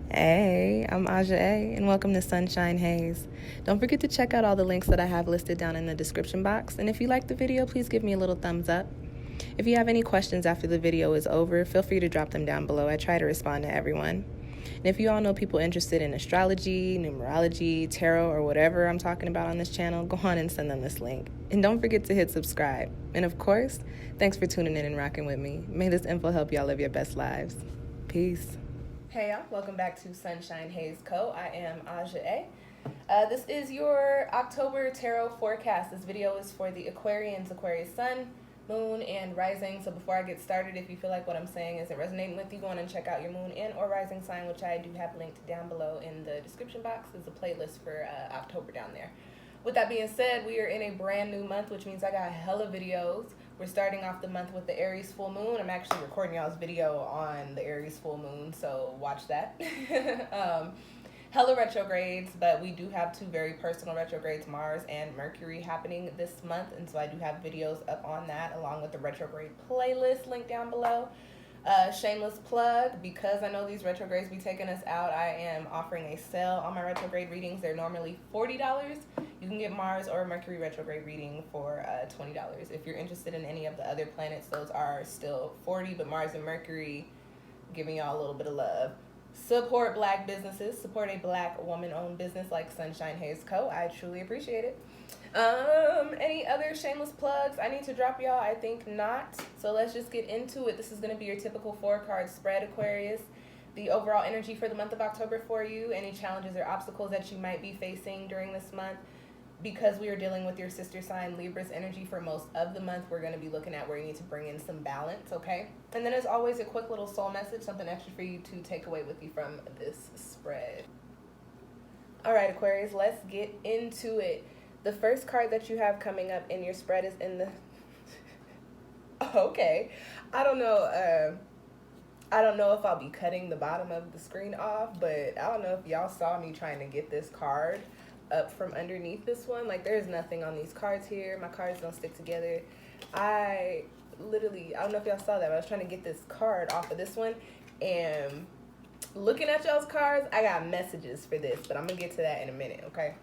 Hey, I'm Aja A, and welcome to Sunshine Haze. Don't forget to check out all the links that I have listed down in the description box, and if you like the video, please give me a little thumbs up. If you have any questions after the video is over, feel free to drop them down below. I try to respond to everyone. And if you all know people interested in astrology, numerology, tarot, or whatever I'm talking about on this channel, go on and send them this link. And don't forget to hit subscribe. And of course, thanks for tuning in and rocking with me. May this info help y'all live your best lives. Peace. Hey y'all, welcome back to SunshinehazeCo. I am Aja A. This is your October tarot forecast. This video is for the Aquarians, Aquarius Sun, Moon, and Rising. So before I get started, if you feel like what I'm saying isn't resonating with you, go on and check out your Moon and or Rising sign, which I do have linked down below in the description box. There's a playlist for October down there. With that being said, we are in a brand new month, which means I got hella videos. We're starting off the month with the Aries full moon. I'm actually recording y'all's video on the Aries full moon, so watch that. Hella retrogrades, but we do have two very personal retrogrades, Mars and Mercury, happening this month, and so I do have videos up on that along with the retrograde playlist linked down below. Shameless plug, because I know these retrogrades be taking us out, I am offering a sale on my retrograde readings. They're normally $40. You can get Mars or Mercury retrograde reading for $20. If you're interested in any of the other planets, those are still $40, but Mars and Mercury, giving y'all a little bit of love. Support Black businesses. Support a Black woman-owned business like SunshinehazeCo. I truly appreciate it. Any other shameless plugs I need to drop y'all? I think not. So let's just get into it. This is going to be your typical 4-card spread, Aquarius. The overall energy for the month of October for you. Any challenges or obstacles that you might be facing during this month. Because we are dealing with your sister sign Libra's energy for most of the month, we're going to be looking at where you need to bring in some balance, okay? And then as always, a quick little soul message, something extra for you to take away with you from this spread. All right, Aquarius, let's get into it. The first card that you have coming up in your spread is in the... Okay. I don't know if I'll be cutting the bottom of the screen off, but I don't know if y'all saw me trying to get this card up from underneath this one. Like, there's nothing on these cards here. My cards don't stick together. I don't know if y'all saw that, but I was trying to get this card off of this one, and looking at y'all's cards, I got messages for this, but I'm gonna get to that in a minute, okay?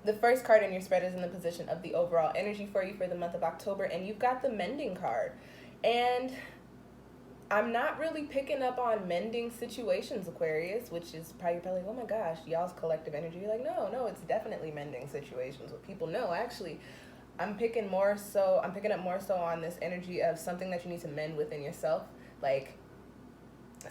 The first card in your spread is in the position of the overall energy for you for the month of October, and you've got the Mending card. And I'm not really picking up on mending situations, Aquarius, which is probably like, oh my gosh, y'all's collective energy. You're like, no, it's definitely mending situations. What people know, actually, I'm picking up more so on this energy of something that you need to mend within yourself. Like,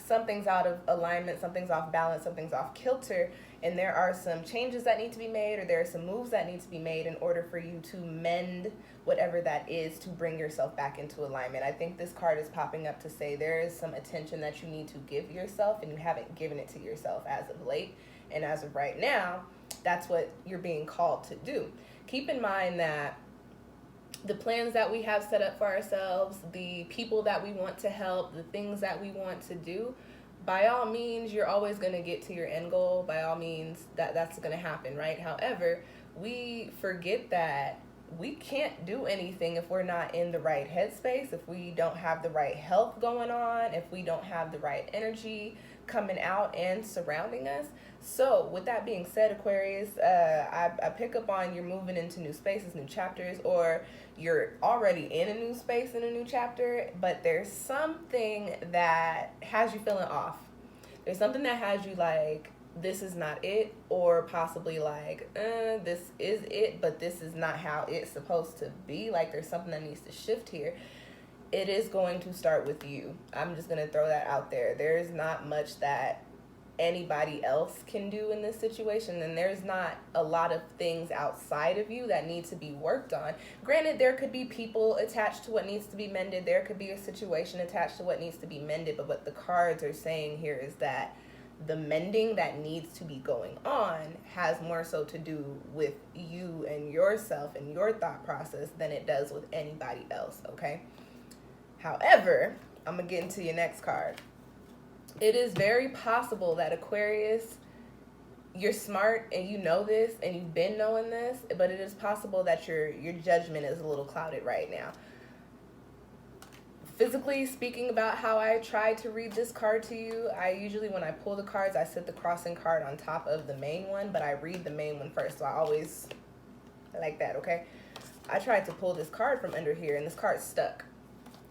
something's out of alignment, something's off balance, something's off kilter, and there are some changes that need to be made, or there are some moves that need to be made in order for you to mend whatever that is to bring yourself back into alignment. I think this card is popping up to say there is some attention that you need to give yourself, and you haven't given it to yourself as of late, and as of right now, that's what you're being called to do. Keep in mind that the plans that we have set up for ourselves, the people that we want to help, the things that we want to do, by all means, you're always going to get to your end goal. By all means, that's going to happen, right? However, we forget that we can't do anything if we're not in the right headspace, if we don't have the right health going on, if we don't have the right energy coming out and surrounding us. So with that being said, Aquarius, I pick up on you're moving into new spaces, new chapters, or you're already in a new space, in a new chapter, but there's something that has you feeling off. There's something that has you like, this is not it, or possibly like, this is it, but this is not how it's supposed to be. Like, there's something that needs to shift here. It is going to start with you. I'm just going to throw that out there. There's not much that anybody else can do in this situation, and there's not a lot of things outside of you that need to be worked on. Granted, there could be people attached to what needs to be mended. There could be a situation attached to what needs to be mended, but what the cards are saying here is that the mending that needs to be going on has more so to do with you and yourself and your thought process than it does with anybody else, okay? However, I'm going to get into your next card. It is very possible that, Aquarius, you're smart and you know this and you've been knowing this, but it is possible that your judgment is a little clouded right now. physically speaking about how I try to read this card to you, I usually, when I pull the cards, I sit the crossing card on top of the main one, but I read the main one first, so I always like that, okay? I tried to pull this card from under here, and this card stuck.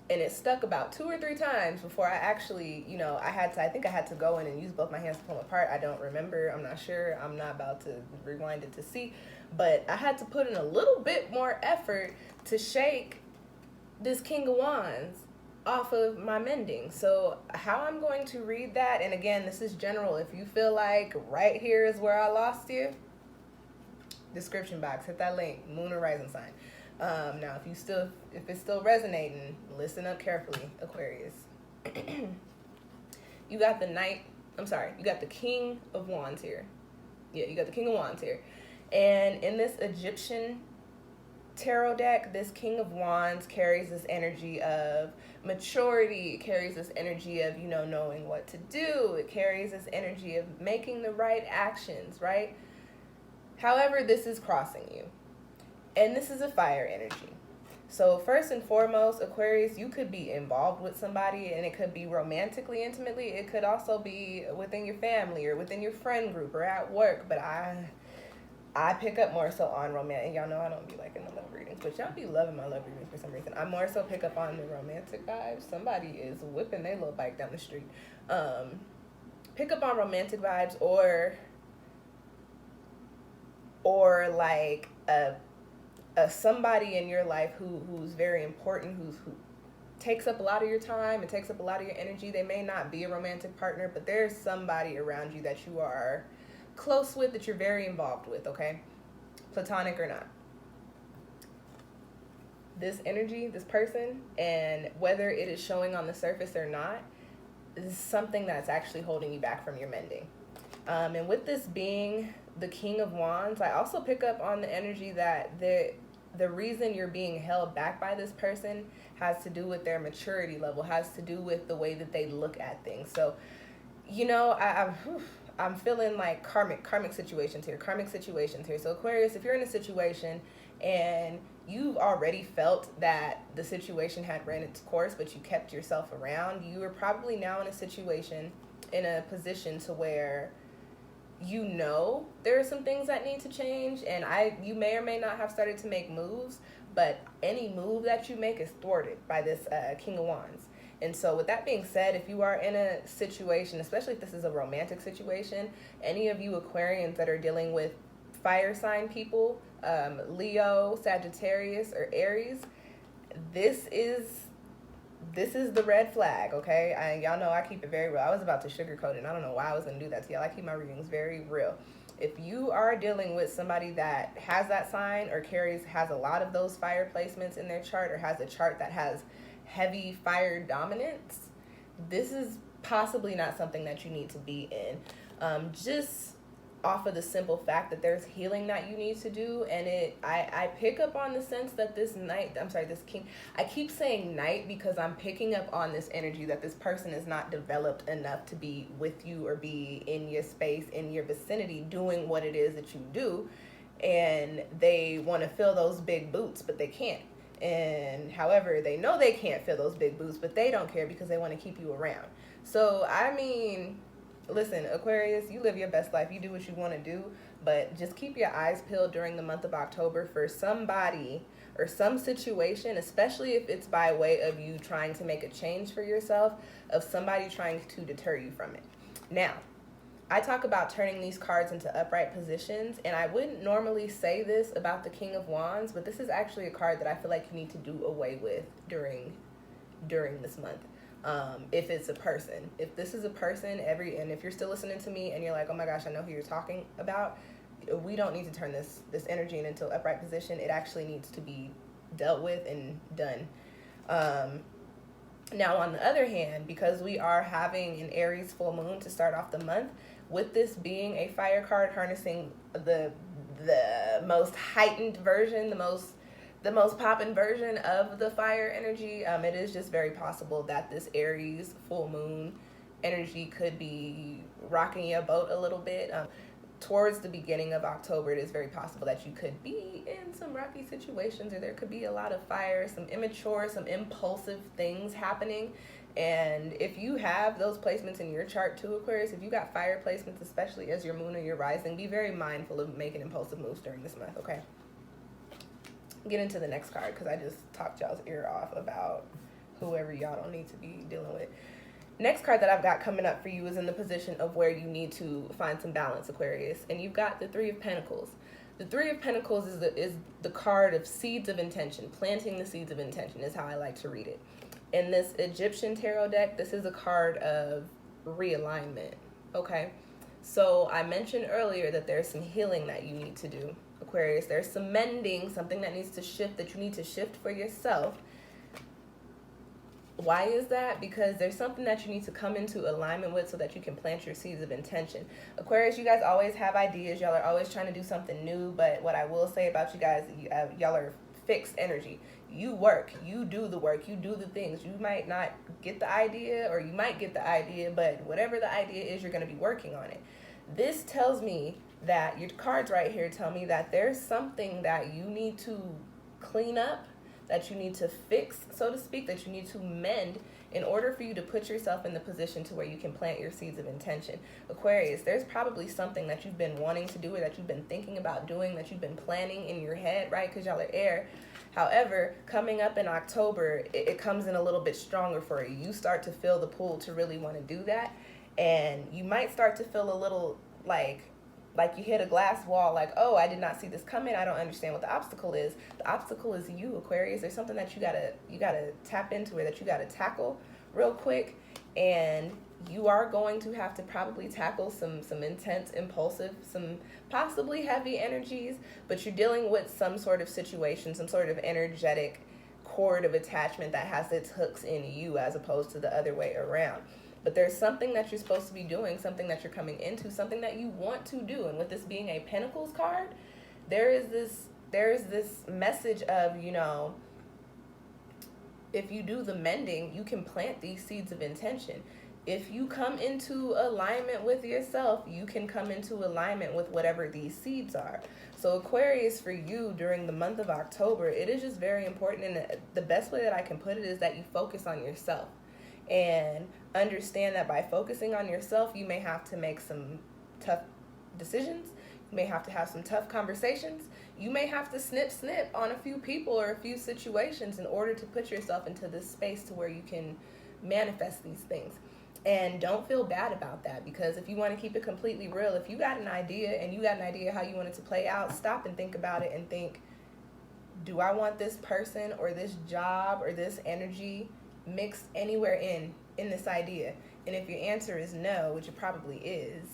And it stuck about 2 or 3 times before I actually, you know, I think I had to go in and use both my hands to pull them apart. I don't remember. I'm not sure. I'm not about to rewind it to see. But I had to put in a little bit more effort to shake this King of Wands off of my mending. So how I'm going to read that, and again, this is general. If you feel like right here is where I lost you, description box, hit that link, moon or rising sign. Now, if it's still resonating, listen up carefully, Aquarius. You got you got the King of Wands here. Yeah, you got the King of Wands here. And in this Egyptian tarot deck, this King of Wands carries this energy of maturity. It carries this energy of, you know, knowing what to do. It carries this energy of making the right actions, right? However, this is crossing you. And this is a fire energy. So first and foremost, Aquarius, you could be involved with somebody, and it could be romantically, intimately. It could also be within your family or within your friend group or at work. But I pick up more so on romantic. Y'all know I don't be liking the love readings, but y'all be loving my love readings for some reason. I more so pick up on the romantic vibes. Somebody is whipping their little bike down the street. Pick up on romantic vibes or like a somebody in your life who's very important, who takes up a lot of your time and takes up a lot of your energy. They may not be a romantic partner, but there's somebody around you that you are close with, that you're very involved with, okay? Platonic or not. This energy, this person, and whether it is showing on the surface or not, is something that's actually holding you back from your mending. And with this being the King of Wands, I also pick up on the energy that the reason you're being held back by this person has to do with their maturity level, has to do with the way that they look at things. So, you know, I'm feeling like karmic situations here. So Aquarius, if you're in a situation and you've already felt that the situation had ran its course, but you kept yourself around, you are probably now in a position to where you know there are some things that need to change, and you may or may not have started to make moves, but any move that you make is thwarted by this King of Wands. And so with that being said, if you are in a situation, especially if this is a romantic situation, any of you Aquarians that are dealing with fire sign people, Leo, Sagittarius, or Aries, this is the red flag, okay? Y'all know I keep it very real. I was about to sugarcoat it, and I don't know why I was going to do that to y'all. I keep my readings very real. If you are dealing with somebody that has that sign or has a lot of those fire placements in their chart, or has a chart that has heavy fire dominance, this is possibly not something that you need to be in. Just off of the simple fact that there's healing that you need to do, and I pick up on the sense that this King, I keep saying knight because I'm picking up on this energy that this person is not developed enough to be with you or be in your space, in your vicinity, doing what it is that you do, and they want to fill those big boots, but they can't. And however, they know they can't fill those big boots, but they don't care because they want to keep you around. So, I mean, listen, Aquarius, you live your best life. You do what you want to do, but just keep your eyes peeled during the month of October for somebody or some situation, especially if it's by way of you trying to make a change for yourself, of somebody trying to deter you from it. Now, I talk about turning these cards into upright positions, and I wouldn't normally say this about the King of Wands, but this is actually a card that I feel like you need to do away with during this month. If it's a person, if this is a person, and if you're still listening to me and you're like, oh my gosh, I know who you're talking about, we don't need to turn this energy into an upright position. It actually needs to be dealt with and done. Now, on the other hand, because we are having an Aries full moon to start off the month, with this being a fire card harnessing the most heightened version, the most poppin' version of the fire energy, it is just very possible that this Aries full moon energy could be rocking your boat a little bit. towards the beginning of October, it is very possible that you could be in some rocky situations, or there could be a lot of fire, some immature, some impulsive things happening. And if you have those placements in your chart too, Aquarius, if you got fire placements, especially as your moon or your rising, be very mindful of making impulsive moves during this month, okay? Get into the next card, because I just talked y'all's ear off about whoever y'all don't need to be dealing with. Next card that I've got coming up for you is in the position of where you need to find some balance, Aquarius. And you've got the Three of Pentacles. The Three of Pentacles is the card of seeds of intention. Planting the seeds of intention is how I like to read it. In this Egyptian tarot deck, this is a card of realignment, okay? So I mentioned earlier that there's some healing that you need to do, Aquarius. There's some mending, something that needs to shift, that you need to shift for yourself. Why is that? Because there's something that you need to come into alignment with so that you can plant your seeds of intention. Aquarius, you guys always have ideas. Y'all are always trying to do something new, but what I will say about you guys, y'all are fixed energy. You work, you do the work, you do the things. You might not get the idea, or you might get the idea, but whatever the idea is, you're going to be working on it. This tells me that your cards right here tell me that there's something that you need to clean up, that you need to fix, so to speak, that you need to mend in order for you to put yourself in the position to where you can plant your seeds of intention. Aquarius, there's probably something that you've been wanting to do, or that you've been thinking about doing, that you've been planning in your head, right? Because y'all are air. However, coming up in October, it comes in a little bit stronger for you. You start to feel the pull to really want to do that. And you might start to feel a little like you hit a glass wall, like, oh, I did not see this coming. I don't understand what the obstacle is. The obstacle is you, Aquarius. There's something that you gotta tap into, or that you gotta tackle real quick. And you are going to have to probably tackle some intense, impulsive, some possibly heavy energies, but you're dealing with some sort of situation, some sort of energetic cord of attachment that has its hooks in you as opposed to the other way around. But there's something that you're supposed to be doing, something that you're coming into, something that you want to do. And with this being a Pentacles card, there is this message of, you know, if you do the mending, you can plant these seeds of intention. If you come into alignment with yourself, you can come into alignment with whatever these seeds are. So Aquarius, for you during the month of October, it is just very important. And the best way that I can put it is that you focus on yourself. And understand that by focusing on yourself, you may have to make some tough decisions. You may have to have some tough conversations. You may have to snip on a few people or a few situations in order to put yourself into this space to where you can manifest these things. And don't feel bad about that, because if you want to keep it completely real, if you got an idea and you got an idea how you want it to play out, stop and think about it and think, do I want this person or this job or this energy mixed anywhere in this idea? And if your answer is no, which it probably is,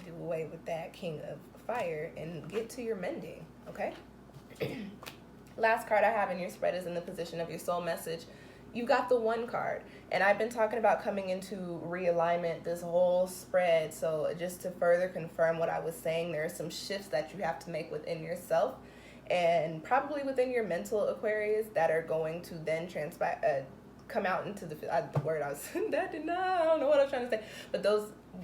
do away with that King of Fire and get to your mending, okay? Last card I have in your spread is in the position of your soul message. You got the One card, and I've been talking about coming into realignment this whole spread. So just to further confirm what I was saying, there are some shifts that you have to make within yourself and probably within your mental, Aquarius, that are going to then transpire, come out into the word I was that did not, I don't know what I was trying to say, but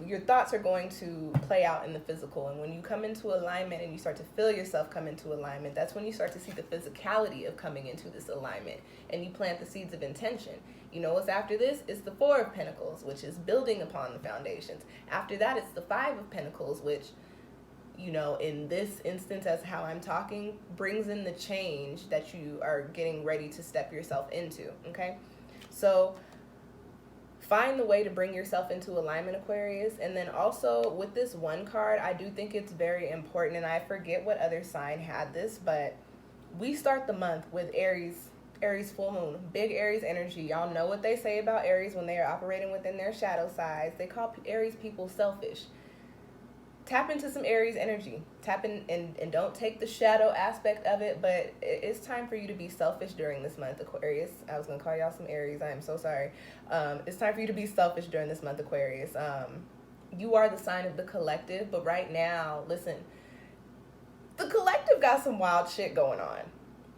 your thoughts are going to play out in the physical. And when you come into alignment and you start to feel yourself come into alignment, that's when you start to see the physicality of coming into this alignment, and you plant the seeds of intention. You know what's after this? It's the Four of Pentacles, which is building upon the foundations. After that, it's the Five of Pentacles, which, you know, in this instance, as how I'm talking, brings in the change that you are getting ready to step yourself into, okay? So find the way to bring yourself into alignment, Aquarius. And then also with this One card, I do think it's very important, and I forget what other sign had this, but we start the month with Aries full moon, big Aries energy. Y'all know what they say about Aries when they are operating within their shadow sides. They call Aries people selfish. Tap into some Aries energy. Tap in and don't take the shadow aspect of it, but it's time for you to be selfish during this month, Aquarius. I was going to call y'all some Aries. I am so sorry. It's time for you to be selfish during this month, Aquarius. You are the sign of the collective, but right now, listen, the collective got some wild shit going on.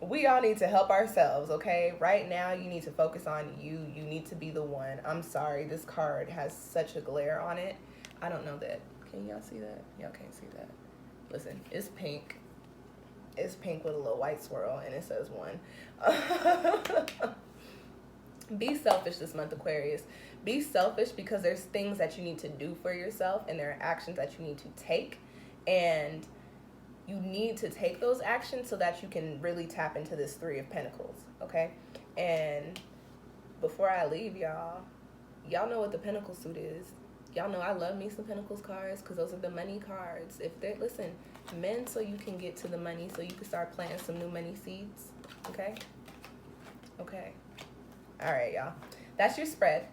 We all need to help ourselves, okay? Right now, you need to focus on you. You need to be the one. I'm sorry, this card has such a glare on it. I don't know that. Can y'all see that? Y'all can't see that. Listen, it's pink. It's pink with a little white swirl, and it says 1. Be selfish this month, Aquarius. Be selfish because there's things that you need to do for yourself, and there are actions that you need to take, and you need to take those actions so that you can really tap into this 3 of Pentacles, okay? And before I leave, y'all know what the Pentacle suit is. Y'all know I love me some Pentacles cards because those are the money cards. If they're, listen, men so you can get to the money, so you can start planting some new money seeds, okay? Okay. All right, y'all. That's your spread.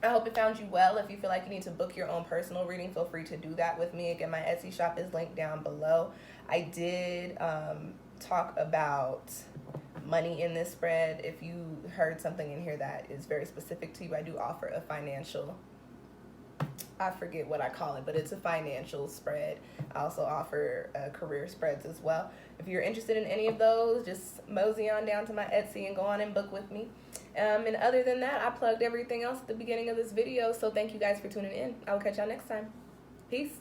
I hope it found you well. If you feel like you need to book your own personal reading, feel free to do that with me. Again, my Etsy shop is linked down below. I did talk about money in this spread. If you heard something in here that is very specific to you, I do offer a financial, I forget what I call it, but it's a financial spread. I also offer career spreads as well. If you're interested in any of those, just mosey on down to my Etsy and go on and book with me. And other than that, I plugged everything else at the beginning of this video, so thank you guys for tuning in. I will catch y'all next time. Peace.